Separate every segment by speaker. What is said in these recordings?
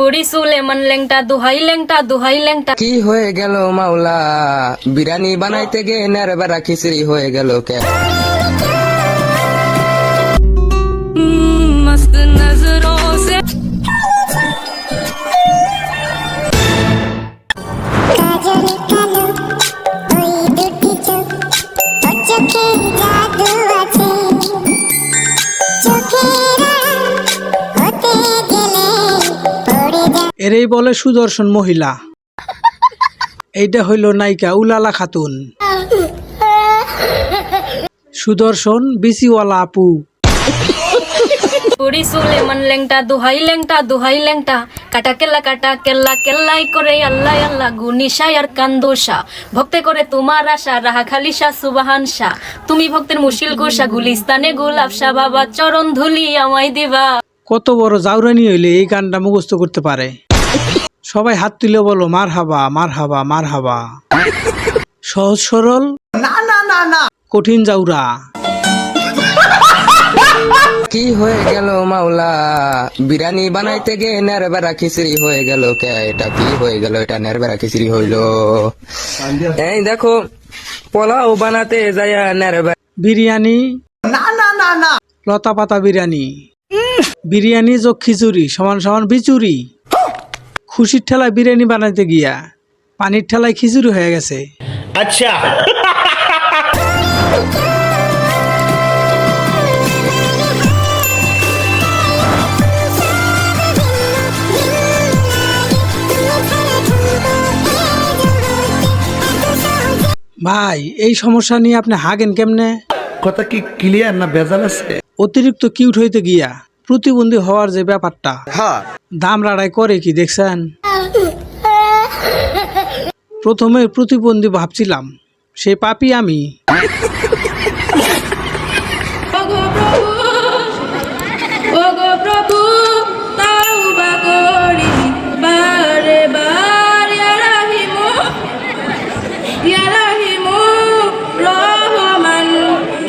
Speaker 1: পড়ি সুলেমান ল্যাংটা দোহাই ল্যাংটা দোহাই ল্যাংটা।
Speaker 2: কি হয়ে গেল মাওলা, বিরিয়ানি বানাইতে গে নেরবেরা খিচড়ি হয়ে গেল কে?
Speaker 1: मस्त नजरों से
Speaker 3: কাজল কালো ওই দুটি চোখ, ও চোখে জাদু আছে, চোখের আড়াল হতে গেলে পড়ে যা।
Speaker 4: এরই বলে সুদর্শন মহিলা। এইটা হইল নায়িকা উলালা খাতুন, সুদর্শন বিসিওয়ালা আপু।
Speaker 1: পড়ি সুলেমান ল্যাংটা দোহাই ল্যাংটা দোহাই ল্যাংটা। কাটা কেল্লা কেল্লাই করে আল্লাহ আল্লাহ গুনিশায় আর কান্দোসা। ভক্তে করে তোমার আশা রাহা খালি শাহ সুবাহান শাহ। তুমি ভক্তের মুশকিল গোসা গুলিস্তানে গোলাপ শাহ বাবা চরণ ধুলি আমায় দিবা।
Speaker 4: কত বড় জাউরানি হইলে এই গানটা মুখস্থ করতে পারে? সবাই হাত তুলে বলো মার হাবা মার হাবা মার হাবা। সহজ সরল না কঠিন জাউরা।
Speaker 2: কি হয়ে গেল মাওলা, বিরিয়ানি বানাইতে গে নেরবেরা খিচড়ি হয়ে গেল কে? এটা কি হয়ে গেল? এটা নেরবেরা খিচড়ি হইলো। এই দেখো, পোলাও বানাতে যায় নেরবেরা।
Speaker 4: বিরিয়ানি না লতা পাতা বিরিয়ানি। বিরিয়ানি যোগ খিচুড়ি সমান সমান বিচুরি। খুশির ঠেলায় বিরিয়ানি বানাইতে গিয়া পানির ঠেলায় খিচুড়ি হয়ে গেছে।
Speaker 5: अच्छा
Speaker 4: ভাই এই সমস্যা নিয়ে আপনি হাগেন কেমনে?
Speaker 5: কথা কি ক্লিয়ার না ভেজাল আছে?
Speaker 4: অতিরিক্ত কিউট হইতে গিয়া প্রতিবন্ধী হওয়ার যে ব্যাপারটা,
Speaker 5: হ্যাঁ
Speaker 4: দাম রাড়াই করে কি দেখছেন? প্রথমে প্রতিবন্ধী ভাবছিলাম, সে পাপি আমি।
Speaker 1: ওগো প্রভু তাওবা করি বারে বার ইয়া রাহিমু রহমান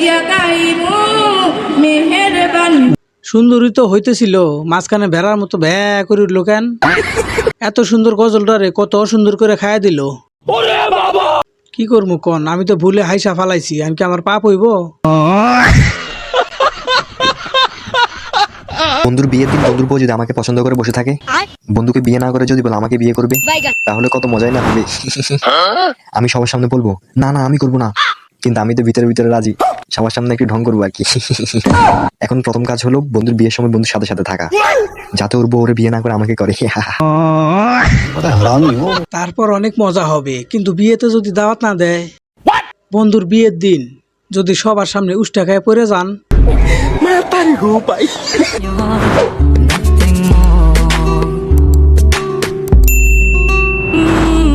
Speaker 1: ইয়া কাইমু মেহেরবান।
Speaker 4: সুন্দরী তো হইতেছিল, মাঝখানে ভেড়ার মতো ভ্যা করে উঠলো কেন? এত সুন্দর গজলটারে কত সুন্দর করে খাইয়া দিল। কি করবো কন, আমি তো ভুলে হাইসা ফালাইছি, আমি কি আমার পাপ হইব?
Speaker 6: বন্ধুর বিয়ের দিন বন্ধুর বউ যদি আমাকে পছন্দ করে বসে থাকে, বন্ধুকে বিয়ে না করে যদি বলে আমাকে বিয়ে করবে, তাহলে কত মজাই না হবে। আমি সবার সামনে বলবো না না আমি করবো না, কিন্তু আমি তো ভিতরে ভিতরে রাজি, সবার সামনে একটু ঢং করবো আর কি। এখন প্রথম কাজ হলো বন্ধুর বিয়ের সময় বন্ধুর সাথে সাথে থাকা, যাতে ওর বউ ওরে বিয়ে না করে আমাকে করে।
Speaker 4: তারপর অনেক মজা হবে, কিন্তু বিয়েতে যদি দাওয়াত না দেয়, বন্ধুর বিয়ের দিন যদি সবার সামনে উষ্টা খায় পড়ে যান,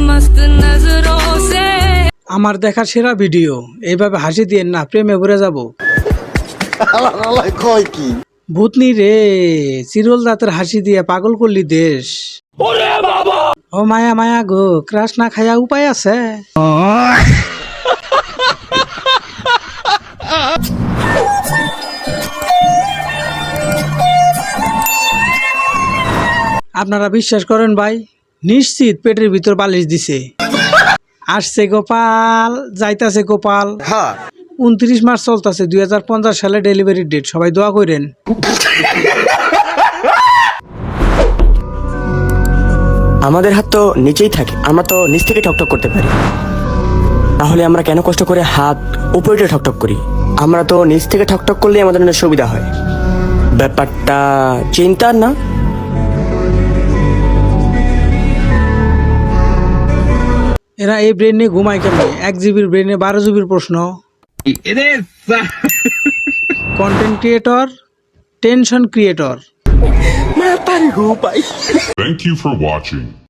Speaker 1: मस्त नजरों से
Speaker 4: আমার দেখা সেরা ভিডিও। এইভাবে হাসি দিয়ে না প্রেমে ভরে যাব। ভূতনি রে, চিরল দাঁতের হাসি দিয়ে পাগল করলি দেশ। ও মায়া মায়া গো, ক্রাশ না খায়া উপায় আছে? আপনারা বিশ্বাস করেন ভাই, নিশ্চিত পেটের ভিতর বালিশ দিছে। আসছে গোপাল যাইতাছে গোপাল। 29 মার্চ চলতেছে 2050 সালে ডেলিভারি ডেট, সবাই দোয়া করেন।
Speaker 7: আমাদের হাত তো নিচেই থাকে, আমরা তো নিচ থেকে ঠকঠক করতে পারি, তাহলে আমরা কেন কষ্ট করে হাত উপরে ঠকঠক করি? আমরা তো নিচ থেকে ঠকঠক করলে আমাদের জন্য সুবিধা হয়। ব্যাপারটা চিন্তার না?
Speaker 4: এরা এই ব্রেন নিয়ে ঘুমায় কেমনে? 1 জিবির ব্রেনে 12 জিবির প্রশ্ন। Content creator, tension creator.
Speaker 8: Thank you for watching.